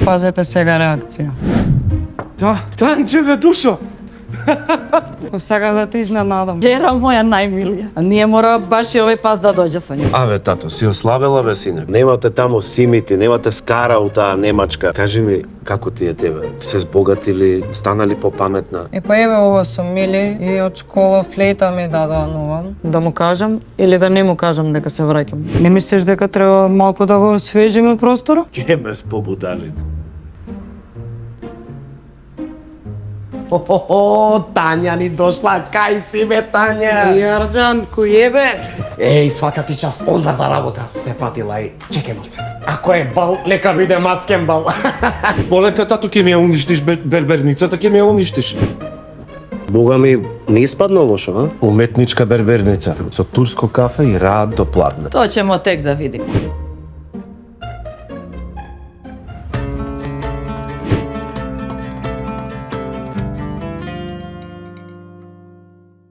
Пазете сега реакција. Да, Танче бе душо. Сакаш да те изненадам. Жера моја најмилија. А ние мора баш и овој пас да дојде со нив. Аве, тато, си ослабела бе, сине? Немате таму симити, немате скара у таа немачка. Кажи ми, како ти е тебе? Се збогатили, станали попаметна? Па еве ова со Мили и од школа флейта ми дадоа нова. Да му кажам или да не му кажам дека се враќам? Не мислиш дека треба малку да го освежиме просторот? Ке ме спобудали. Тања ни дошла, кај си бе, Тања? Јарџан, кој е бе? Еј, свака ти час, онда за работа се фатила и чекай малце. Ако е бал, нека биде маскен бал. Полека, тато, ке ми ја уништиш берберницата, ке ми ја уништиш. Бога ми, не испадна лошо, а? Уметничка берберница, со турско кафе и раат до пладне. Тоа ќе тек да видиме.